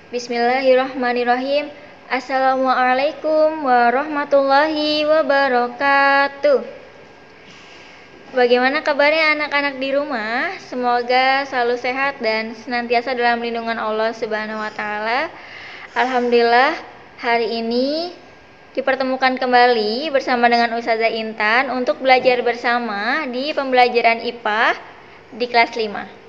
Bismillahirrahmanirrahim. Assalamualaikum warahmatullahi wabarakatuh. Bagaimana kabarnya anak-anak di rumah? Semoga selalu sehat dan senantiasa dalam lindungan Allah Subhanahu wa taala. Alhamdulillah, hari ini dipertemukan kembali bersama dengan Ustazah Intan untuk belajar bersama di pembelajaran IPA di kelas 5.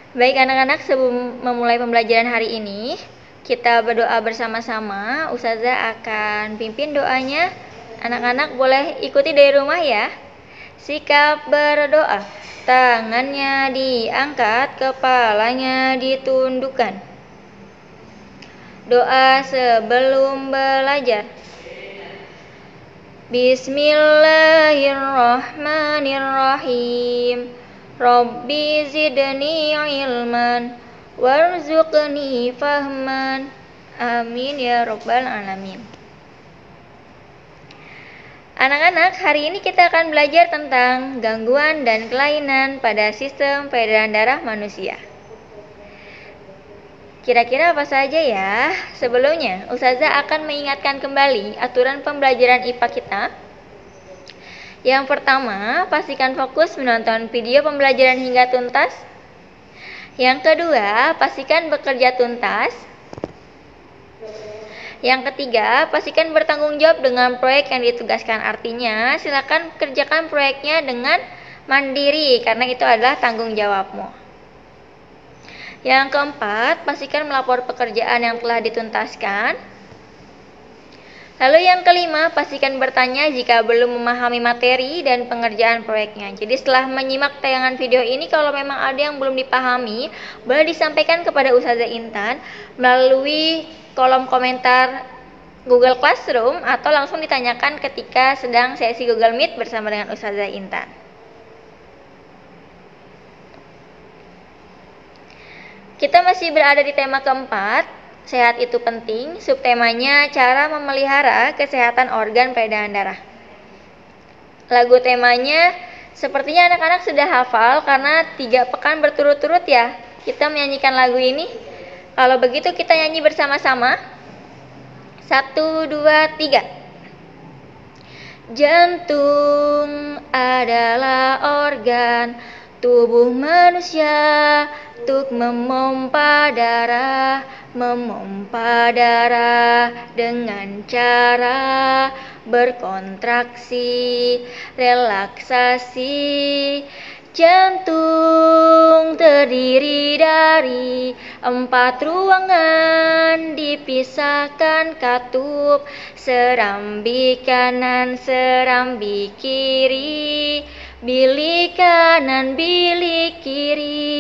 Baik anak-anak, sebelum memulai pembelajaran hari ini, kita berdoa bersama-sama. Ustazah akan pimpin doanya. Anak-anak boleh ikuti dari rumah ya. Sikap berdoa. Tangannya diangkat, kepalanya ditundukkan. Doa sebelum belajar. Bismillahirrahmanirrahim. Rabbi zidni ilman warzuqni fahman. Amin ya rabbal alamin. Anak-anak, hari ini kita akan belajar tentang gangguan dan kelainan pada sistem peredaran darah manusia. Kira-kira apa saja ya? Sebelumnya, Ustazah akan mengingatkan kembali aturan pembelajaran IPA kita. Yang pertama, pastikan fokus menonton video pembelajaran hingga tuntas. Yang kedua, pastikan bekerja tuntas. Yang ketiga, pastikan bertanggung jawab dengan proyek yang ditugaskan. Artinya, silakan kerjakan proyeknya dengan mandiri karena itu adalah tanggung jawabmu. Yang keempat, pastikan melapor pekerjaan yang telah dituntaskan. Lalu yang kelima, pastikan bertanya jika belum memahami materi dan pengerjaan proyeknya. Jadi setelah menyimak tayangan video ini, kalau memang ada yang belum dipahami, boleh disampaikan kepada Ustazah Intan melalui kolom komentar Google Classroom atau langsung ditanyakan ketika sedang sesi Google Meet bersama dengan Ustazah Intan. Kita masih berada di tema keempat. Sehat itu penting, subtemanya cara memelihara kesehatan organ peredaran darah. Lagu temanya sepertinya anak-anak sudah hafal karena 3 pekan berturut-turut ya kita menyanyikan lagu ini. Kalau begitu kita nyanyi bersama-sama. 1, 2, 3. Jantung adalah organ tubuh manusia untuk memompa darah dengan cara berkontraksi, relaksasi. Jantung terdiri dari 4 ruangan dipisahkan katup, serambi kanan, serambi kiri, bilik kanan, bilik kiri.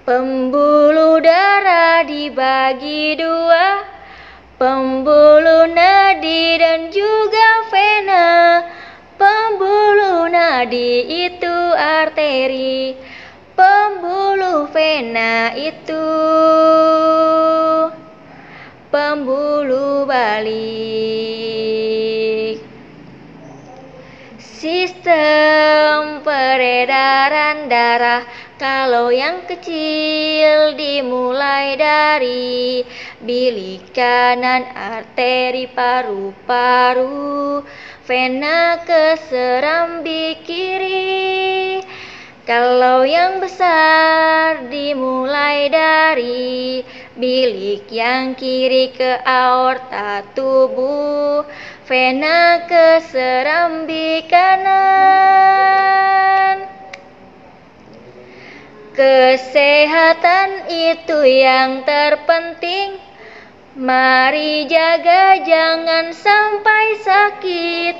Pembuluh darah dibagi 2, pembuluh nadi dan juga vena. Pembuluh nadi itu arteri, pembuluh vena itu pembuluh balik. Sistem peredaran darah, kalau yang kecil dimulai dari bilik kanan, arteri paru-paru, vena ke serambi kiri. Kalau yang besar dimulai dari bilik yang kiri ke aorta tubuh, vena ke serambi kanan. Kesehatan itu yang terpenting. Mari jaga jangan sampai sakit.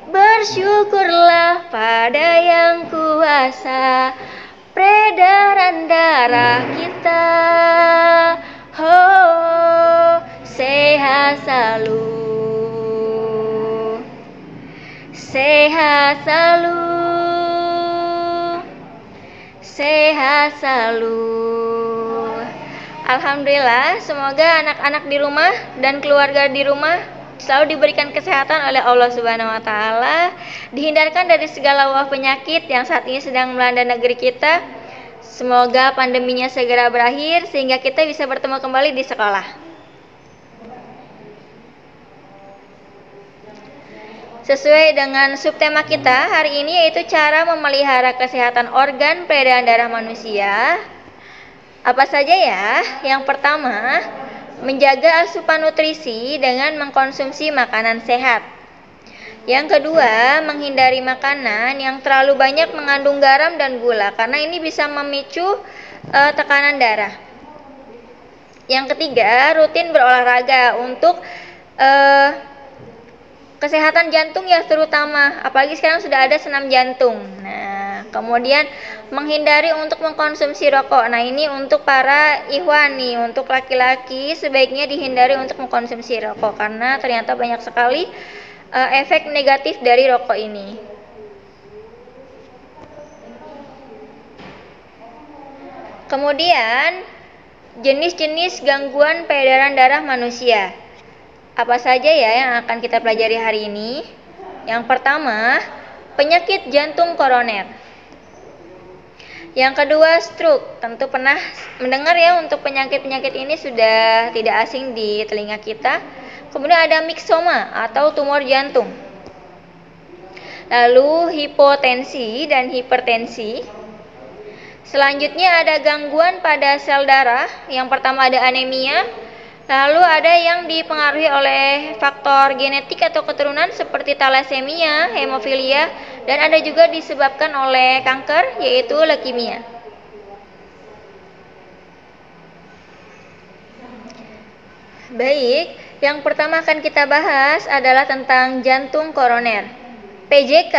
Bersyukurlah pada yang kuasa peredaran darah kita. Sehat selalu. Sehat selalu. Sehat selalu. Alhamdulillah, semoga anak-anak di rumah dan keluarga di rumah selalu diberikan kesehatan oleh Allah Subhanahu wa taala, dihindarkan dari segala wabah penyakit yang saat ini sedang melanda negeri kita. Semoga pandeminya segera berakhir sehingga kita bisa bertemu kembali di sekolah. Sesuai dengan subtema kita hari ini, yaitu cara memelihara kesehatan organ peredaran darah manusia. Apa saja ya? Yang pertama, menjaga asupan nutrisi dengan mengkonsumsi makanan sehat. Yang kedua, menghindari makanan yang terlalu banyak mengandung garam dan gula karena ini bisa memicu tekanan darah. Yang ketiga, rutin berolahraga untuk kesehatan jantung ya, terutama apalagi sekarang sudah ada senam jantung. Nah, kemudian menghindari untuk mengkonsumsi rokok. Nah, ini untuk para ikhwan nih, untuk laki-laki sebaiknya dihindari untuk mengkonsumsi rokok karena ternyata banyak sekali efek negatif dari rokok ini. Kemudian jenis-jenis gangguan peredaran darah manusia. Apa saja ya yang akan kita pelajari hari ini? Yang pertama, penyakit jantung koroner. Yang kedua, stroke. Tentu pernah mendengar ya, untuk penyakit-penyakit ini sudah tidak asing di telinga kita. Kemudian ada miksoma atau tumor jantung. Lalu hipotensi dan hipertensi. Selanjutnya ada gangguan pada sel darah. Yang pertama ada anemia. Lalu ada yang dipengaruhi oleh faktor genetik atau keturunan seperti thalassemia, hemofilia, dan ada juga disebabkan oleh kanker yaitu leukemia. Baik, yang pertama akan kita bahas adalah tentang jantung koroner. PJK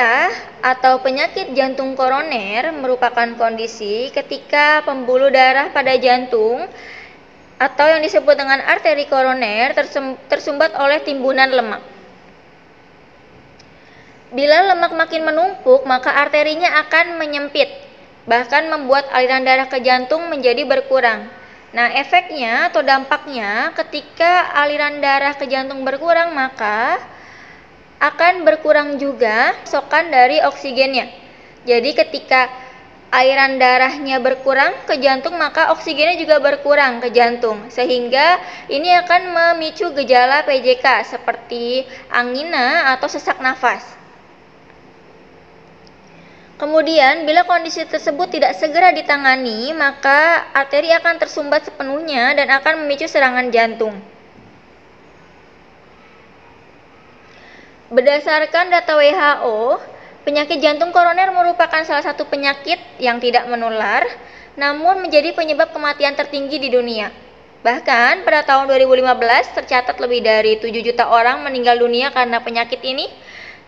atau penyakit jantung koroner merupakan kondisi ketika pembuluh darah pada jantung atau yang disebut dengan arteri koroner tersumbat oleh timbunan lemak. Bila lemak makin menumpuk, maka arterinya akan menyempit, bahkan membuat aliran darah ke jantung menjadi berkurang. Nah, efeknya atau dampaknya ketika aliran darah ke jantung berkurang, maka akan berkurang juga pasokan dari oksigennya. Jadi ketika aliran darahnya berkurang ke jantung, maka oksigennya juga berkurang ke jantung, sehingga ini akan memicu gejala PJK seperti angina atau sesak nafas. Kemudian bila kondisi tersebut tidak segera ditangani, maka arteri akan tersumbat sepenuhnya dan akan memicu serangan jantung. Berdasarkan data WHO, penyakit jantung koroner merupakan salah satu penyakit yang tidak menular, namun menjadi penyebab kematian tertinggi di dunia. Bahkan pada tahun 2015 tercatat lebih dari 7 juta orang meninggal dunia karena penyakit ini.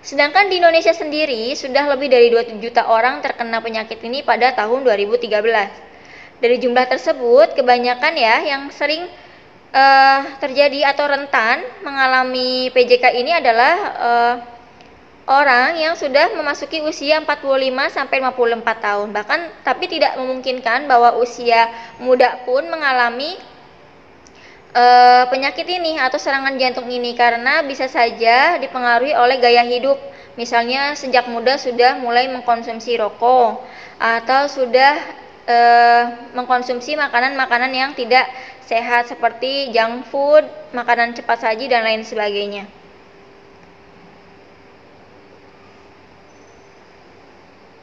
Sedangkan di Indonesia sendiri sudah lebih dari 2 juta orang terkena penyakit ini pada tahun 2013. Dari jumlah tersebut, kebanyakan ya yang sering terjadi atau rentan mengalami PJK ini adalah orang yang sudah memasuki usia 45 sampai 54 tahun. Bahkan tapi tidak memungkinkan bahwa usia muda pun mengalami penyakit ini atau serangan jantung ini karena bisa saja dipengaruhi oleh gaya hidup. Misalnya sejak muda sudah mulai mengkonsumsi rokok atau sudah mengkonsumsi makanan-makanan yang tidak sehat seperti junk food, makanan cepat saji dan lain sebagainya.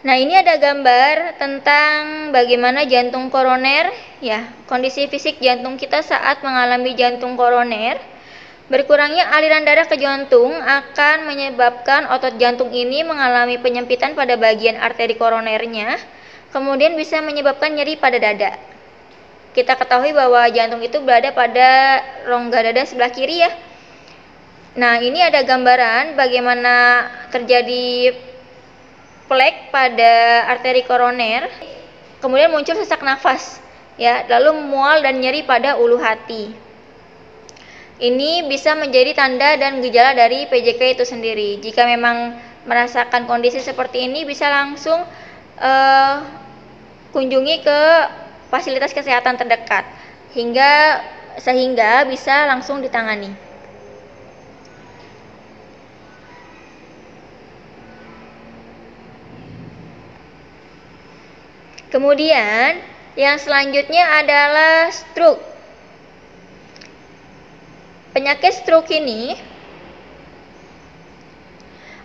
Nah, ini ada gambar tentang bagaimana jantung koroner ya, kondisi fisik jantung kita saat mengalami jantung koroner. Berkurangnya aliran darah ke jantung akan menyebabkan otot jantung ini mengalami penyempitan pada bagian arteri koronernya, kemudian bisa menyebabkan nyeri pada dada. Kita ketahui bahwa jantung itu berada pada rongga dada sebelah kiri ya. Nah, ini ada gambaran bagaimana terjadi plek pada arteri koroner, kemudian muncul sesak nafas ya, lalu mual dan nyeri pada ulu hati. Ini bisa menjadi tanda dan gejala dari PJK itu sendiri. Jika memang merasakan kondisi seperti ini, bisa langsung kunjungi ke fasilitas kesehatan terdekat sehingga bisa langsung ditangani. Kemudian yang selanjutnya adalah stroke. Penyakit stroke ini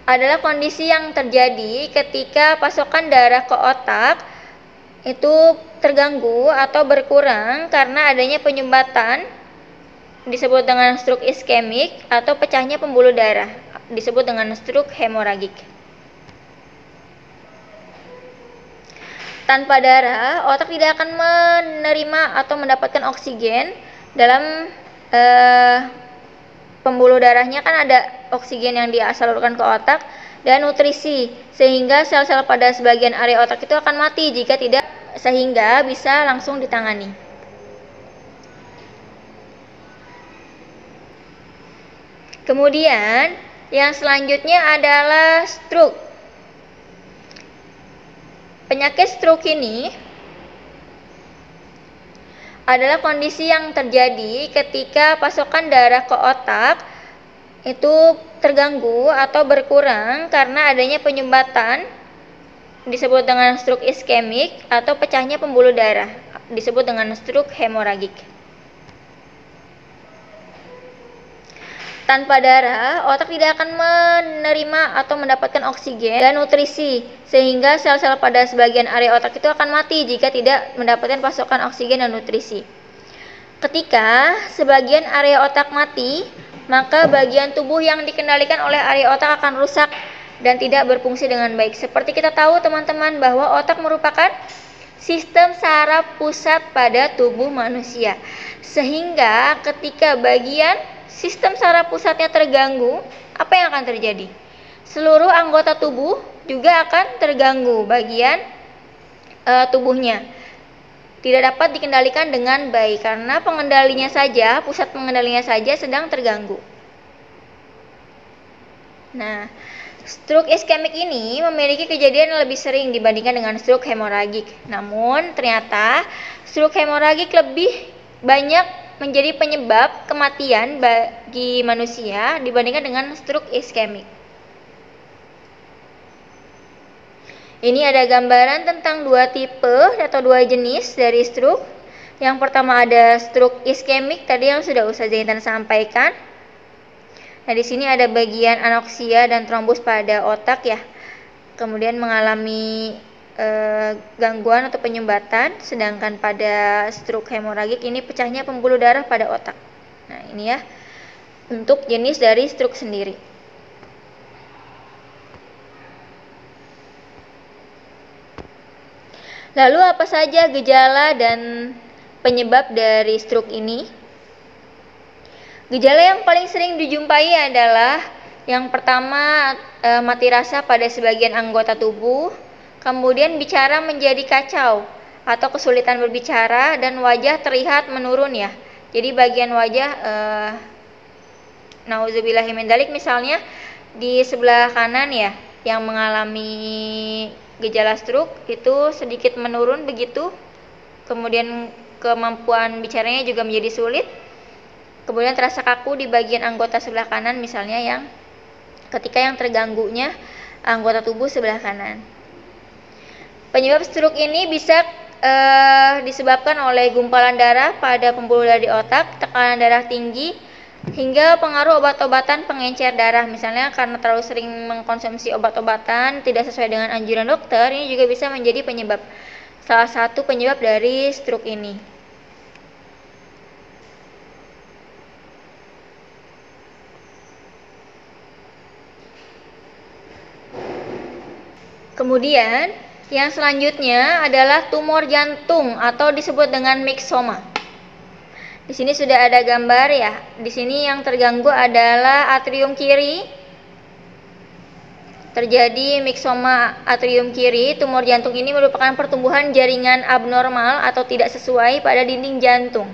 adalah kondisi yang terjadi ketika pasokan darah ke otak itu terganggu atau berkurang karena adanya penyumbatan, disebut dengan stroke iskemik, atau pecahnya pembuluh darah, disebut dengan stroke hemoragik. Tanpa darah, otak tidak akan menerima atau mendapatkan oksigen. Dalam pembuluh darahnya kan ada oksigen yang disalurkan ke otak dan nutrisi, sehingga sel-sel pada sebagian area otak itu akan mati jika tidak, sehingga bisa langsung ditangani. Kemudian yang selanjutnya adalah stroke. Penyakit stroke ini adalah kondisi yang terjadi ketika pasokan darah ke otak itu terganggu atau berkurang karena adanya penyumbatan, disebut dengan stroke iskemik, atau pecahnya pembuluh darah, disebut dengan stroke hemoragik. Tanpa darah, otak tidak akan menerima atau mendapatkan oksigen dan nutrisi, sehingga sel-sel pada sebagian area otak itu akan mati jika tidak mendapatkan pasokan oksigen dan nutrisi. Ketika sebagian area otak mati, maka bagian tubuh yang dikendalikan oleh area otak akan rusak dan tidak berfungsi dengan baik. Seperti kita tahu teman-teman bahwa otak merupakan sistem saraf pusat pada tubuh manusia, sehingga ketika bagian sistem saraf pusatnya terganggu, apa yang akan terjadi? Seluruh anggota tubuh juga akan terganggu, bagian tubuhnya tidak dapat dikendalikan dengan baik karena pengendalinya saja, pusat pengendalinya saja sedang terganggu. Nah, stroke iskemik ini memiliki kejadian yang lebih sering dibandingkan dengan stroke hemoragik. Namun, ternyata stroke hemoragik lebih banyak menjadi penyebab kematian bagi manusia dibandingkan dengan stroke iskemik. Ini ada gambaran tentang dua tipe atau dua jenis dari stroke. Yang pertama ada stroke iskemik tadi yang sudah Ustazah Intan sampaikan. Nah, di sini ada bagian anoksia dan trombus pada otak ya. Kemudian mengalami gangguan atau penyumbatan, sedangkan pada stroke hemoragik ini pecahnya pembuluh darah pada otak. Nah, ini ya untuk jenis dari stroke sendiri. Lalu apa saja gejala dan penyebab dari stroke ini? Gejala yang paling sering dijumpai adalah yang pertama mati rasa pada sebagian anggota tubuh. Kemudian bicara menjadi kacau atau kesulitan berbicara dan wajah terlihat menurun ya. Jadi bagian wajah nauzubillahi min dzalik misalnya di sebelah kanan ya yang mengalami gejala stroke itu sedikit menurun begitu. Kemudian kemampuan bicaranya juga menjadi sulit. Kemudian terasa kaku di bagian anggota sebelah kanan misalnya yang ketika yang terganggunya anggota tubuh sebelah kanan. Penyebab stroke ini bisa disebabkan oleh gumpalan darah pada pembuluh darah di otak, tekanan darah tinggi, hingga pengaruh obat-obatan pengencer darah. Misalnya karena terlalu sering mengkonsumsi obat-obatan tidak sesuai dengan anjuran dokter, ini juga bisa menjadi penyebab, salah satu penyebab dari stroke ini. Kemudian yang selanjutnya adalah tumor jantung atau disebut dengan myxoma. Di sini sudah ada gambar ya. Di sini yang terganggu adalah atrium kiri. Terjadi myxoma atrium kiri. Tumor jantung ini merupakan pertumbuhan jaringan abnormal atau tidak sesuai pada dinding jantung.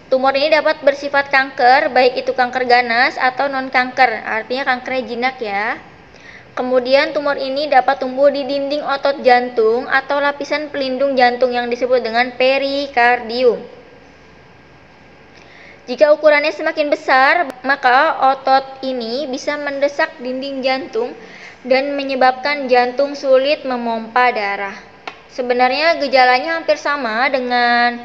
Tumor ini dapat bersifat kanker, baik itu kanker ganas atau non-kanker, artinya kankernya jinak ya. Kemudian tumor ini dapat tumbuh di dinding otot jantung atau lapisan pelindung jantung yang disebut dengan perikardium. Jika ukurannya semakin besar, maka otot ini bisa mendesak dinding jantung dan menyebabkan jantung sulit memompa darah. Sebenarnya gejalanya hampir sama dengan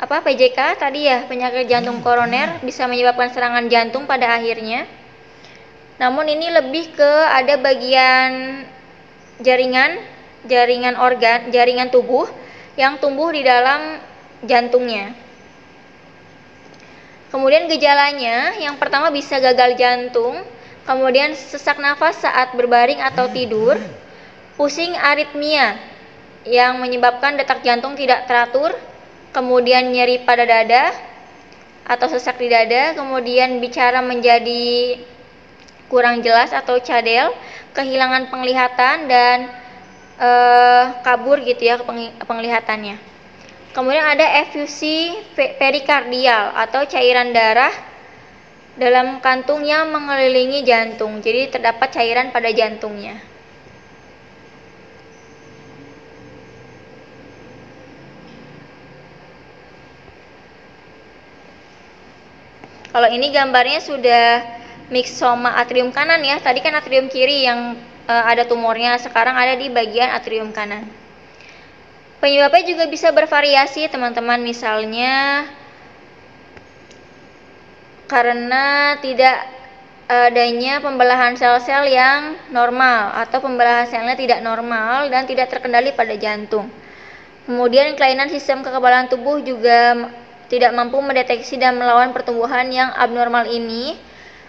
PJK tadi ya, penyakit jantung koroner, bisa menyebabkan serangan jantung pada akhirnya. Namun ini lebih ke ada bagian jaringan organ, jaringan tubuh yang tumbuh di dalam jantungnya. Kemudian gejalanya yang pertama bisa gagal jantung, kemudian sesak nafas saat berbaring atau tidur, pusing aritmia yang menyebabkan detak jantung tidak teratur, kemudian nyeri pada dada atau sesak di dada, kemudian bicara menjadi kurang jelas atau cadel, kehilangan penglihatan dan kabur gitu ya penglihatannya. Kemudian ada efusi perikardial atau cairan darah dalam kantung yang mengelilingi jantung. Jadi terdapat cairan pada jantungnya. Kalau ini gambarnya sudah myxoma atrium kanan ya. Tadi kan atrium kiri yang ada tumornya, sekarang ada di bagian atrium kanan. Penyebabnya juga bisa bervariasi teman-teman, misalnya karena tidak adanya pembelahan sel-sel yang normal atau pembelahan selnya tidak normal dan tidak terkendali pada jantung. Kemudian kelainan sistem kekebalan tubuh juga tidak mampu mendeteksi dan melawan pertumbuhan yang abnormal ini,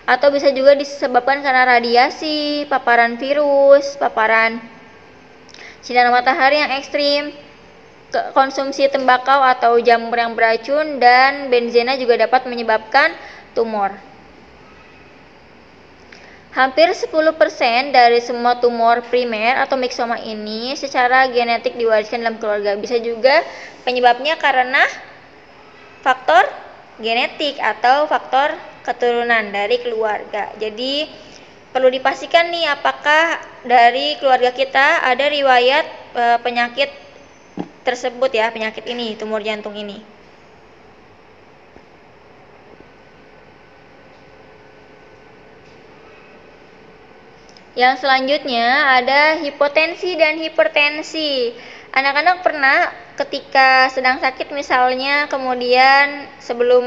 atau bisa juga disebabkan karena radiasi, paparan virus, paparan sinar matahari yang ekstrim, konsumsi tembakau atau jamur yang beracun, dan benzena juga dapat menyebabkan tumor. Hampir 10% dari semua tumor primer atau myxoma ini secara genetik diwariskan dalam keluarga. Bisa juga penyebabnya karena faktor genetik atau faktor keturunan dari keluarga. Jadi perlu dipastikan nih apakah dari keluarga kita ada riwayat penyakit tersebut ya, penyakit ini, tumor jantung ini. Yang selanjutnya ada hipotensi dan hipertensi. Anak-anak pernah ketika sedang sakit misalnya, kemudian sebelum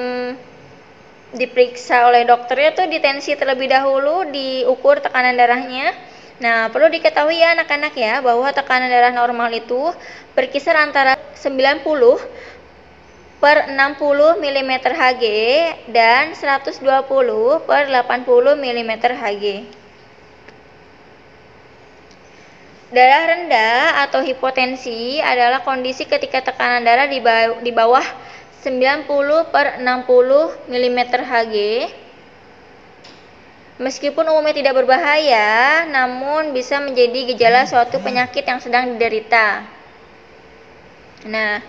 diperiksa oleh dokternya tuh ditensi terlebih dahulu, diukur tekanan darahnya. Nah, perlu diketahui ya anak-anak ya, bahwa tekanan darah normal itu berkisar antara 90 per 60 mm Hg dan 120 per 80 mm Hg. Darah rendah atau hipotensi adalah kondisi ketika tekanan darah di bawah 90 per 60 mm Hg. Meskipun umumnya tidak berbahaya, namun bisa menjadi gejala suatu penyakit yang sedang diderita. Nah,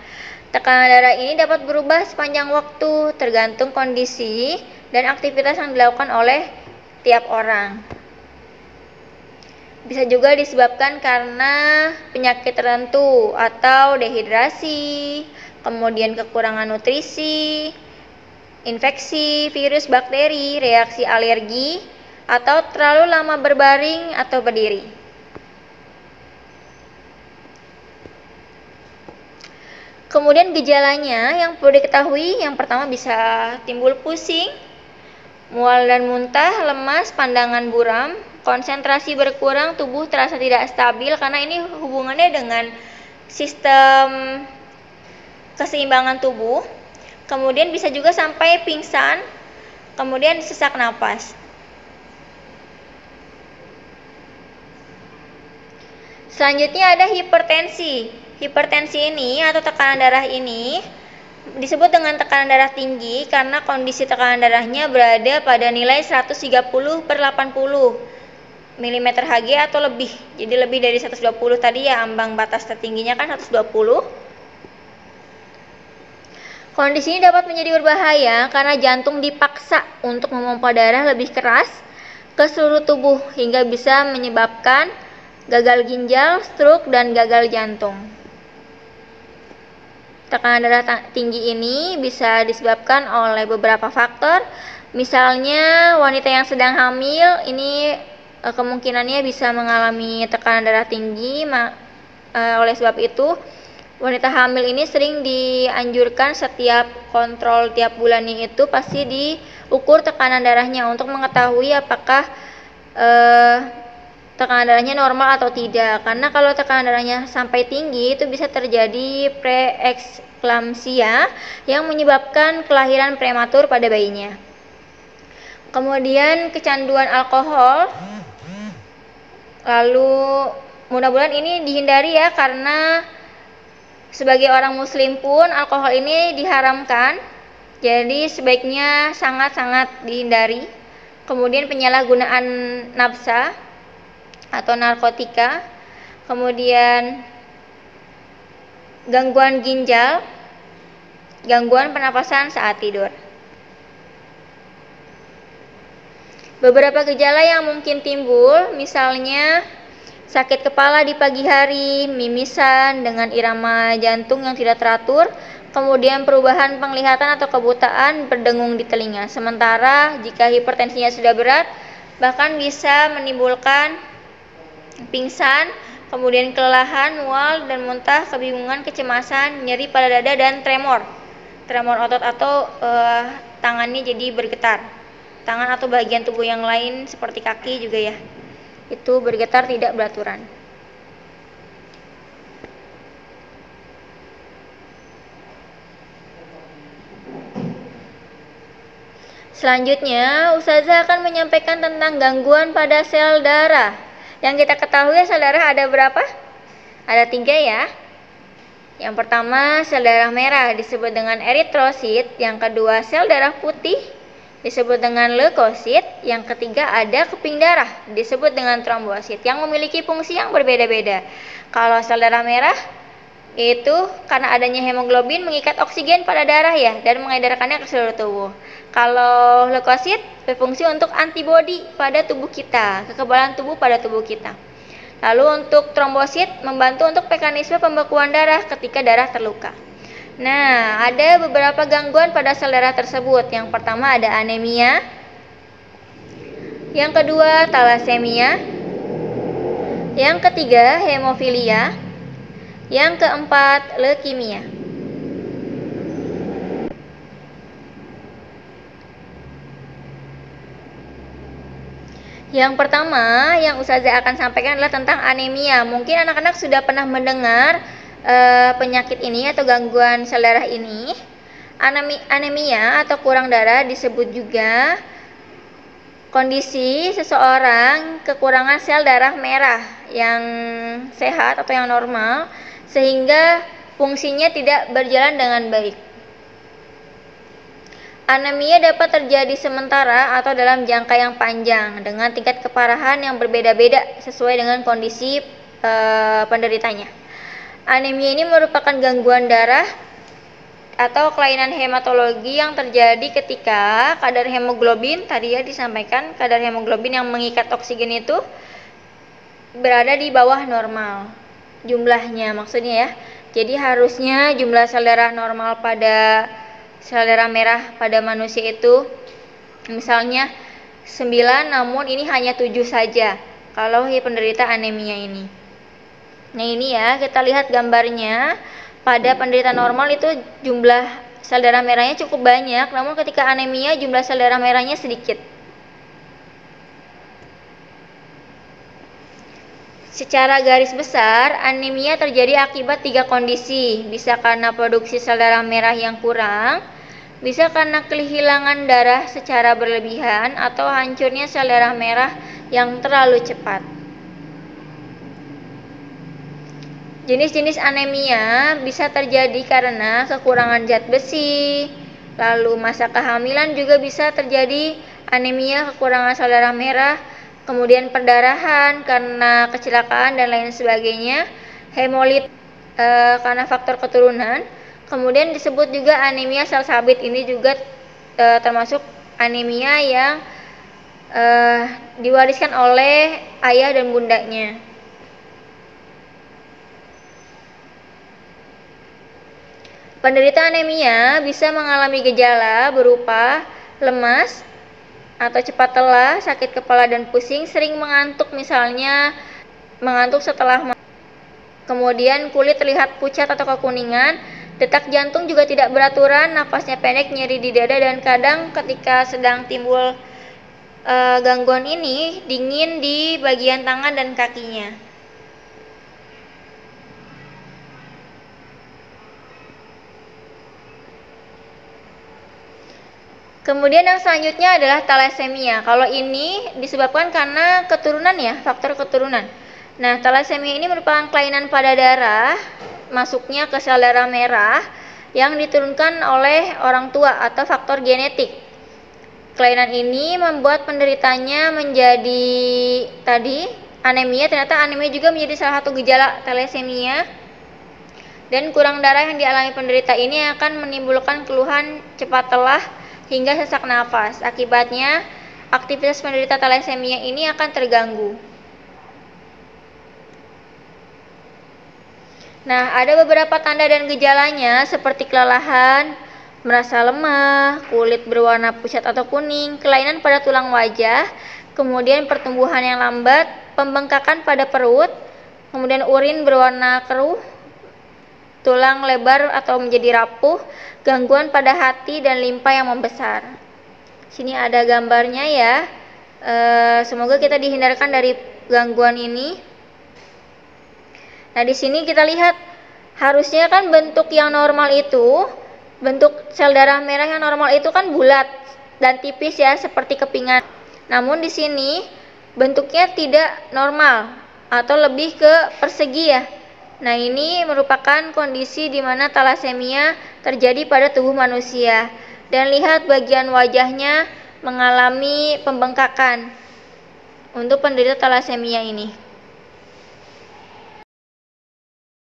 tekanan darah ini dapat berubah sepanjang waktu, tergantung kondisi dan aktivitas yang dilakukan oleh tiap orang. Bisa juga disebabkan karena penyakit tertentu atau dehidrasi, kemudian kekurangan nutrisi, infeksi, virus, bakteri, reaksi alergi, atau terlalu lama berbaring atau berdiri. Kemudian gejalanya yang perlu diketahui, yang pertama bisa timbul pusing, mual dan muntah, lemas, pandangan buram, konsentrasi berkurang, tubuh terasa tidak stabil karena ini hubungannya dengan sistem keseimbangan tubuh. Kemudian bisa juga sampai pingsan, kemudian sesak napas. Selanjutnya ada hipertensi. Hipertensi ini atau tekanan darah ini disebut dengan tekanan darah tinggi karena kondisi tekanan darahnya berada pada nilai 130 per 80 mm Hg atau lebih. Jadi lebih dari 120 tadi ya, ambang batas tertingginya kan 120. Kondisi ini dapat menjadi berbahaya karena jantung dipaksa untuk memompa darah lebih keras ke seluruh tubuh hingga bisa menyebabkan gagal ginjal, stroke, dan gagal jantung. Tekanan darah tinggi ini bisa disebabkan oleh beberapa faktor. Misalnya wanita yang sedang hamil ini kemungkinannya bisa mengalami tekanan darah tinggi Oleh sebab itu, wanita hamil ini sering dianjurkan setiap kontrol tiap bulannya itu pasti diukur tekanan darahnya untuk mengetahui apakah tekanan darahnya normal atau tidak. Karena kalau tekanan darahnya sampai tinggi itu bisa terjadi preeklamsia yang menyebabkan kelahiran prematur pada bayinya. Kemudian kecanduan alkohol, lalu mudah-mudahan ini dihindari ya, karena sebagai orang muslim pun alkohol ini diharamkan, jadi sebaiknya sangat-sangat dihindari. Kemudian penyalahgunaan nafsa atau narkotika, kemudian gangguan ginjal, gangguan pernapasan saat tidur. Beberapa gejala yang mungkin timbul, misalnya sakit kepala di pagi hari, mimisan dengan irama jantung yang tidak teratur, kemudian perubahan penglihatan atau kebutaan berdengung di telinga. Sementara jika hipertensinya sudah berat, bahkan bisa menimbulkan pingsan, kemudian kelelahan, mual dan muntah, kebingungan, kecemasan, nyeri pada dada dan tremor otot atau tangannya jadi bergetar. Tangan atau bagian tubuh yang lain seperti kaki juga ya, itu bergetar tidak beraturan. Selanjutnya, Ustazah akan menyampaikan tentang gangguan pada sel darah. Yang kita ketahui sel darah ada berapa? Ada 3 ya. Yang pertama sel darah merah disebut dengan eritrosit, yang kedua sel darah putih disebut dengan leukosit, yang ketiga ada keping darah disebut dengan trombosit yang memiliki fungsi yang berbeda-beda. Kalau sel darah merah itu karena adanya hemoglobin mengikat oksigen pada darah ya dan mengedarkannya ke seluruh tubuh. Kalau leukosit berfungsi untuk antibodi pada tubuh kita, kekebalan tubuh pada tubuh kita. Lalu untuk trombosit membantu untuk mekanisme pembekuan darah ketika darah terluka. Nah, ada beberapa gangguan pada sel darah tersebut. Yang pertama ada anemia, yang kedua talasemia, yang ketiga hemofilia, yang keempat leukemia. Yang pertama yang Ustazah akan sampaikan adalah tentang anemia. Mungkin anak-anak sudah pernah mendengar penyakit ini atau gangguan sel darah ini. Anemia atau kurang darah disebut juga kondisi seseorang kekurangan sel darah merah yang sehat atau yang normal sehingga fungsinya tidak berjalan dengan baik. Anemia dapat terjadi sementara atau dalam jangka yang panjang dengan tingkat keparahan yang berbeda-beda sesuai dengan kondisi penderitanya. Anemia ini merupakan gangguan darah atau kelainan hematologi yang terjadi ketika kadar hemoglobin, tadi ya disampaikan, kadar hemoglobin yang mengikat oksigen itu berada di bawah normal jumlahnya maksudnya ya. Jadi harusnya jumlah sel darah normal pada sel darah merah pada manusia itu misalnya 9, namun ini hanya 7 saja kalau penderita anemia ini. Nah ini ya, kita lihat gambarnya. Pada penderita normal itu jumlah sel darah merahnya cukup banyak, namun ketika anemia jumlah sel darah merahnya sedikit. Secara garis besar, anemia terjadi akibat 3 kondisi. Bisa karena produksi sel darah merah yang kurang, bisa karena kehilangan darah secara berlebihan, atau hancurnya sel darah merah yang terlalu cepat. Jenis-jenis anemia bisa terjadi karena kekurangan zat besi, lalu masa kehamilan juga bisa terjadi anemia kekurangan sel darah merah, kemudian perdarahan karena kecelakaan dan lain sebagainya, hemolit karena faktor keturunan, kemudian disebut juga anemia sel sabit. Ini juga termasuk anemia yang diwariskan oleh ayah dan bundanya. Penderita anemia bisa mengalami gejala berupa lemas atau cepat lelah, sakit kepala dan pusing, sering mengantuk, misalnya mengantuk setelah Kemudian kulit terlihat pucat atau kekuningan. Detak jantung juga tidak beraturan, nafasnya pendek, nyeri di dada, dan kadang ketika sedang timbul gangguan ini, dingin di bagian tangan dan kakinya. Kemudian yang selanjutnya adalah thalassemia. Kalau ini disebabkan karena keturunan ya, faktor keturunan. Nah, thalassemia ini merupakan kelainan pada darah, masuknya ke sel darah merah yang diturunkan oleh orang tua atau faktor genetik. Kelainan ini membuat penderitanya menjadi anemia. Ternyata anemia juga menjadi salah satu gejala thalassemia. Dan kurang darah yang dialami penderita ini akan menimbulkan keluhan cepat lelah hingga sesak nafas. Akibatnya, aktivitas penderita thalassemia ini akan terganggu. Nah, ada beberapa tanda dan gejalanya seperti kelelahan, merasa lemah, kulit berwarna pucat atau kuning, kelainan pada tulang wajah, kemudian pertumbuhan yang lambat, pembengkakan pada perut, kemudian urin berwarna keruh, tulang lebar atau menjadi rapuh, gangguan pada hati dan limpa yang membesar. Sini ada gambarnya ya. Semoga kita dihindarkan dari gangguan ini. Nah, di sini kita lihat harusnya kan bentuk yang normal itu, bentuk sel darah merah yang normal itu kan bulat dan tipis ya, seperti kepingan. Namun di sini bentuknya tidak normal atau lebih ke persegi ya. Nah, ini merupakan kondisi di mana thalassemia terjadi pada tubuh manusia. Dan lihat bagian wajahnya mengalami pembengkakan untuk penderita thalassemia ini.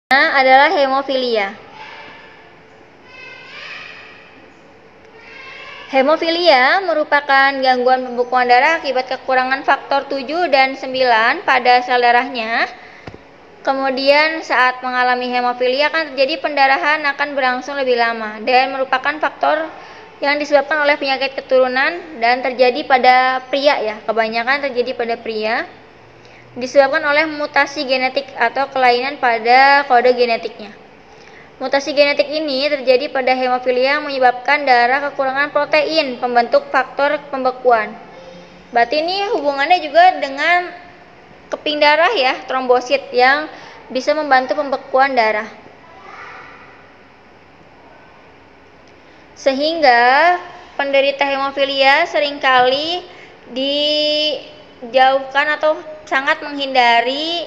Nah, adalah hemofilia. Hemofilia merupakan gangguan pembekuan darah akibat kekurangan faktor 7 dan 9 pada sel darahnya. Kemudian saat mengalami hemofilia akan terjadi pendarahan akan berlangsung lebih lama dan merupakan faktor yang disebabkan oleh penyakit keturunan dan terjadi pada pria ya, kebanyakan terjadi pada pria, disebabkan oleh mutasi genetik atau kelainan pada kode genetiknya. Mutasi genetik ini terjadi pada hemofilia yang menyebabkan darah kekurangan protein pembentuk faktor pembekuan. Berarti ini hubungannya juga dengan keping darah ya, trombosit yang bisa membantu pembekuan darah. Sehingga penderita hemofilia seringkali dijauhkan atau sangat menghindari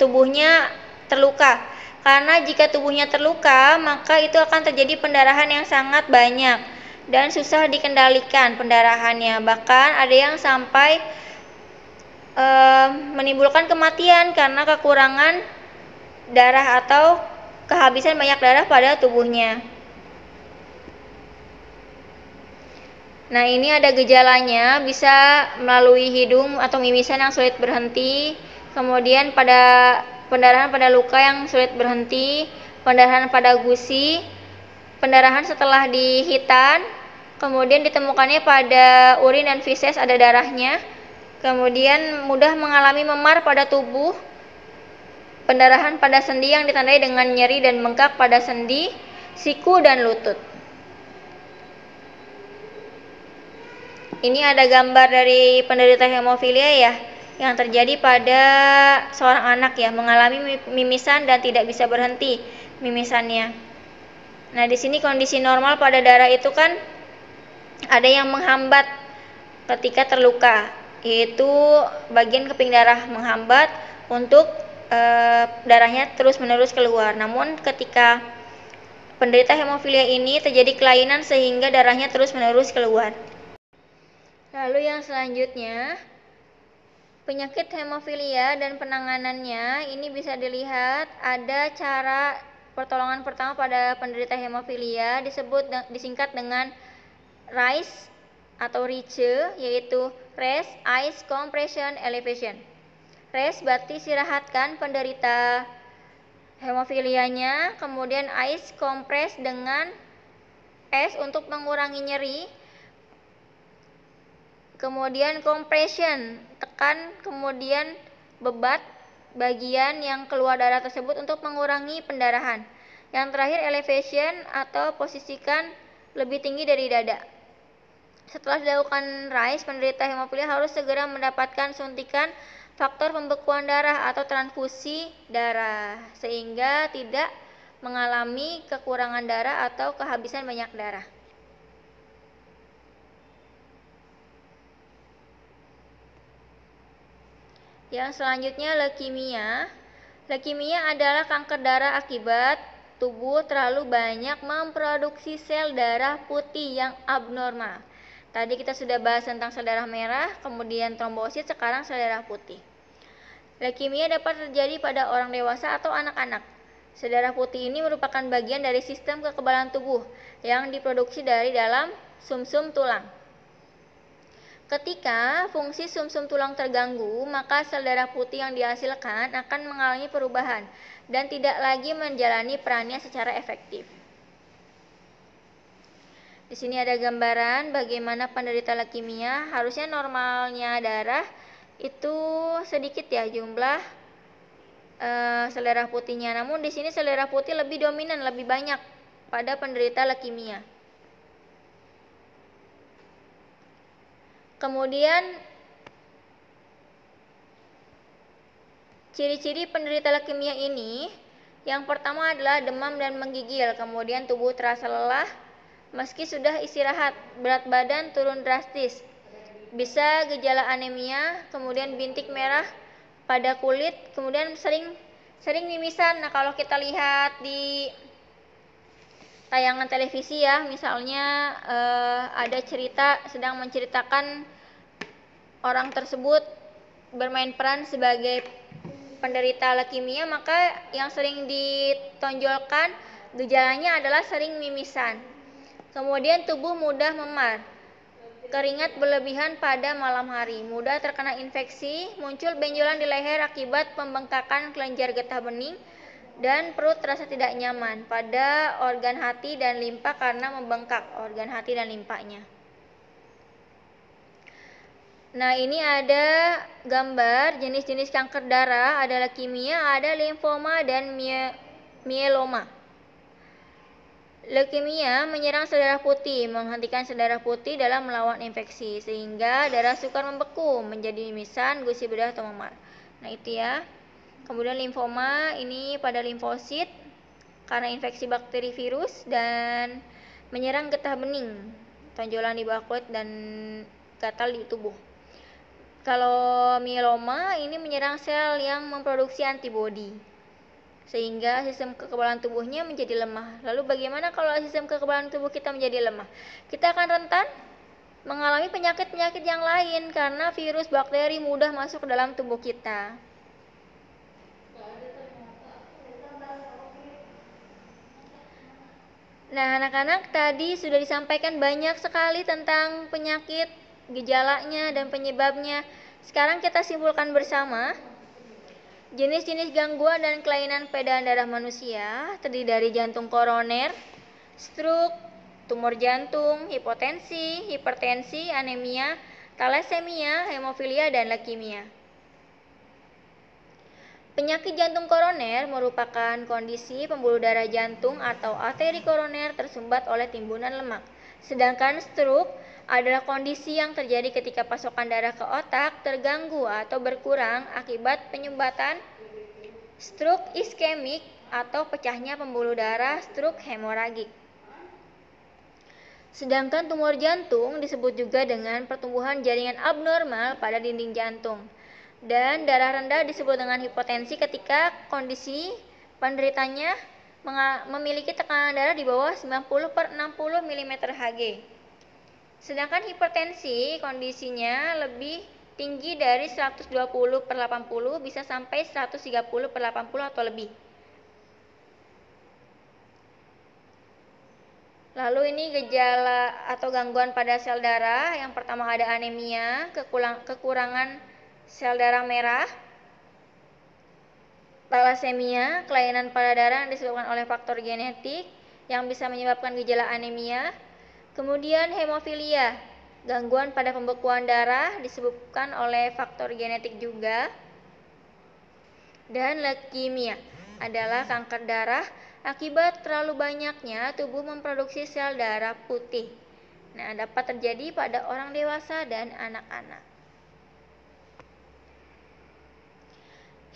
tubuhnya terluka. Karena jika tubuhnya terluka, maka itu akan terjadi pendarahan yang sangat banyak dan susah dikendalikan pendarahannya. Bahkan ada yang sampai menimbulkan kematian karena kekurangan darah atau kehabisan banyak darah pada tubuhnya. Nah, ini ada gejalanya, bisa melalui hidung atau mimisan yang sulit berhenti, kemudian pada pendarahan pada luka yang sulit berhenti, pendarahan pada gusi, pendarahan setelah dihitan, kemudian ditemukannya pada urin dan feses ada darahnya. Kemudian mudah mengalami memar pada tubuh, pendarahan pada sendi yang ditandai dengan nyeri dan bengkak pada sendi, siku, dan lutut. Ini ada gambar dari penderita hemofilia ya, yang terjadi pada seorang anak ya, mengalami mimisan dan tidak bisa berhenti mimisannya. Nah, di sini kondisi normal pada darah itu kan ada yang menghambat ketika terluka, yaitu bagian keping darah menghambat untuk darahnya terus-menerus keluar. Namun ketika penderita hemofilia ini terjadi kelainan sehingga darahnya terus-menerus keluar. Lalu yang selanjutnya, penyakit hemofilia dan penanganannya ini bisa dilihat ada cara pertolongan pertama pada penderita hemofilia disingkat dengan RICE atau RICE, yaitu Rest, Ice, Compression, Elevation. Rest berarti istirahatkan penderita hemofilianya, kemudian ice compress dengan es untuk mengurangi nyeri, kemudian compression tekan, kemudian bebat bagian yang keluar darah tersebut untuk mengurangi pendarahan. Yang terakhir, elevation atau posisikan lebih tinggi dari dada. Setelah dilakukan RICE, penderita hemofilia harus segera mendapatkan suntikan faktor pembekuan darah atau transfusi darah sehingga tidak mengalami kekurangan darah atau kehabisan banyak darah. Yang selanjutnya leukemia. Leukemia adalah kanker darah akibat tubuh terlalu banyak memproduksi sel darah putih yang abnormal. Tadi kita sudah bahas tentang sel darah merah, kemudian trombosit, sekarang sel darah putih. Leukemia dapat terjadi pada orang dewasa atau anak-anak. Sel darah putih ini merupakan bagian dari sistem kekebalan tubuh yang diproduksi dari dalam sumsum tulang. Ketika fungsi sumsum tulang terganggu, maka sel darah putih yang dihasilkan akan mengalami perubahan dan tidak lagi menjalani perannya secara efektif. Di sini ada gambaran bagaimana penderita leukemia. Harusnya normalnya darah itu sedikit ya jumlah sel darah putihnya. Namun di sini sel darah putih lebih dominan, lebih banyak pada penderita leukemia. Kemudian ciri-ciri penderita leukemia ini, yang pertama adalah demam dan menggigil, kemudian tubuh terasa lelah meski sudah istirahat, berat badan turun drastis, bisa gejala anemia, kemudian bintik merah pada kulit, kemudian sering mimisan. Nah, kalau kita lihat di tayangan televisi ya, misalnya ada cerita sedang menceritakan orang tersebut bermain peran sebagai penderita leukemia, maka yang sering ditonjolkan gejalanya adalah sering mimisan. Kemudian tubuh mudah memar, keringat berlebihan pada malam hari, mudah terkena infeksi, muncul benjolan di leher akibat pembengkakan kelenjar getah bening, dan perut terasa tidak nyaman pada organ hati dan limpa karena membengkak organ hati dan limpanya. Nah, ini ada gambar jenis-jenis kanker darah, ada leukemia, ada limfoma, dan myeloma. Leukemia menyerang sel darah putih, menghentikan sel darah putih dalam melawan infeksi, sehingga darah sukar membeku, menjadi mimisan, gusi bedah, atau memar. Nah, itu ya. Kemudian limfoma ini pada limfosit karena infeksi bakteri virus dan menyerang getah bening, tonjolan di bawah kulit, dan gatal di tubuh. Kalau myeloma ini menyerang sel yang memproduksi antibodi sehingga sistem kekebalan tubuhnya menjadi lemah. Lalu bagaimana kalau sistem kekebalan tubuh kita menjadi lemah? Kita akan rentan mengalami penyakit-penyakit yang lain karena virus bakteri mudah masuk ke dalam tubuh kita. Nah, anak-anak, tadi sudah disampaikan banyak sekali tentang penyakit, gejalanya, dan penyebabnya. Sekarang kita simpulkan bersama. Jenis-jenis gangguan dan kelainan peredaran darah manusia terdiri dari jantung koroner, stroke, tumor jantung, hipotensi, hipertensi, anemia, thalassemia, hemofilia, dan leukemia. Penyakit jantung koroner merupakan kondisi pembuluh darah jantung atau arteri koroner tersumbat oleh timbunan lemak. Sedangkan stroke adalah kondisi yang terjadi ketika pasokan darah ke otak terganggu atau berkurang akibat penyumbatan stroke iskemik atau pecahnya pembuluh darah stroke hemoragik. Sedangkan tumor jantung disebut juga dengan pertumbuhan jaringan abnormal pada dinding jantung. Dan darah rendah disebut dengan hipotensi ketika kondisi penderitanya memiliki tekanan darah di bawah 90/60 mm/Hg. Sedangkan hipertensi kondisinya lebih tinggi dari 120/80 bisa sampai 130/80 atau lebih. Lalu ini gejala atau gangguan pada sel darah. Yang pertama ada anemia, kekurangan sel darah merah, thalassemia, kelainan pada darah yang disebabkan oleh faktor genetik yang bisa menyebabkan gejala anemia. Kemudian hemofilia, gangguan pada pembekuan darah disebabkan oleh faktor genetik juga. Dan leukemia adalah kanker darah akibat terlalu banyaknya tubuh memproduksi sel darah putih. Nah, dapat terjadi pada orang dewasa dan anak-anak.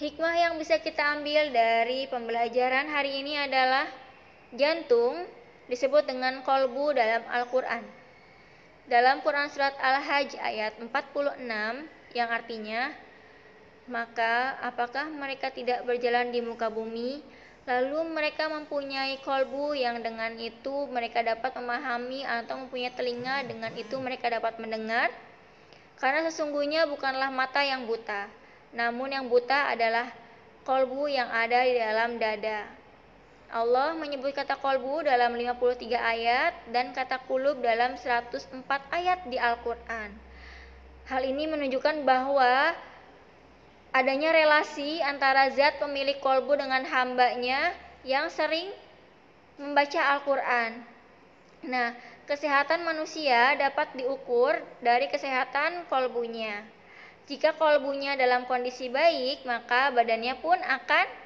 Hikmah yang bisa kita ambil dari pembelajaran hari ini adalah jantung disebut dengan kolbu dalam Al-Quran. Dalam Quran Surat Al-Hajj ayat 46 yang artinya, maka apakah mereka tidak berjalan di muka bumi, lalu mereka mempunyai kolbu yang dengan itu mereka dapat memahami, atau mempunyai telinga dengan itu mereka dapat mendengar? Karena sesungguhnya bukanlah mata yang buta, namun yang buta adalah kolbu yang ada di dalam dada. Allah menyebut kata kolbu dalam 53 ayat dan kata kulub dalam 104 ayat di Al-Quran. Hal ini menunjukkan bahwa adanya relasi antara zat pemilik kolbu dengan hambanya yang sering membaca Al-Quran. Nah, kesehatan manusia dapat diukur dari kesehatan kolbunya. Jika kolbunya dalam kondisi baik, maka badannya pun akan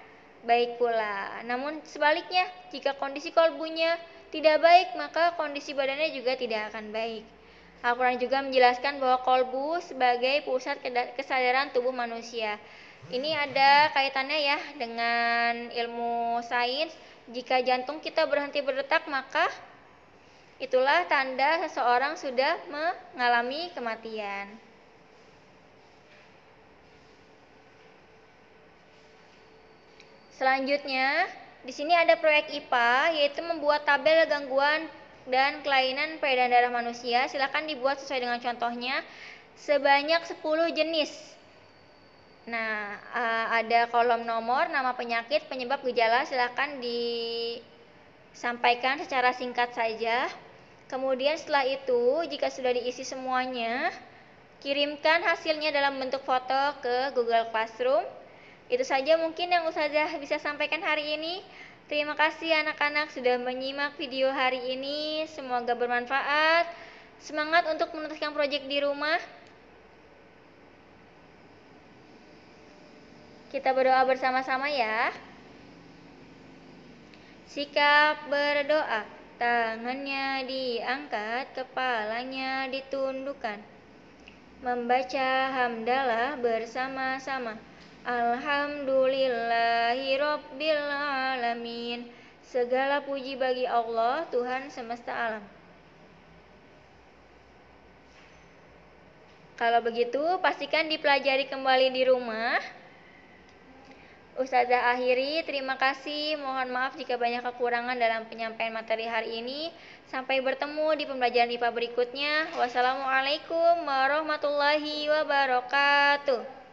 baik pula. Namun sebaliknya, jika kondisi kolbunya tidak baik, maka kondisi badannya juga tidak akan baik. Al-Quran juga menjelaskan bahwa kolbu sebagai pusat kesadaran tubuh manusia. Ini ada kaitannya ya dengan ilmu sains. Jika jantung kita berhenti berdetak, maka itulah tanda seseorang sudah mengalami kematian. Selanjutnya, di sini ada proyek IPA, yaitu membuat tabel gangguan dan kelainan peredaran darah manusia. Silakan dibuat sesuai dengan contohnya sebanyak 10 jenis. Nah, ada kolom nomor, nama penyakit, penyebab gejala, silakan disampaikan secara singkat saja. Kemudian setelah itu, jika sudah diisi semuanya, kirimkan hasilnya dalam bentuk foto ke Google Classroom. Itu saja mungkin yang Ustazah bisa sampaikan hari ini. Terima kasih anak-anak sudah menyimak video hari ini. Semoga bermanfaat. Semangat untuk menuntaskan proyek di rumah. Kita berdoa bersama-sama ya. Sikap berdoa. Tangannya diangkat, kepalanya ditundukkan. Membaca hamdalah bersama-sama. Alhamdulillahirabbil alamin. Segala puji bagi Allah, Tuhan semesta alam. Kalau begitu, pastikan dipelajari kembali di rumah. Ustazah akhiri, terima kasih. Mohon maaf jika banyak kekurangan dalam penyampaian materi hari ini. Sampai bertemu di pembelajaran IPA berikutnya. Wassalamualaikum warahmatullahi wabarakatuh.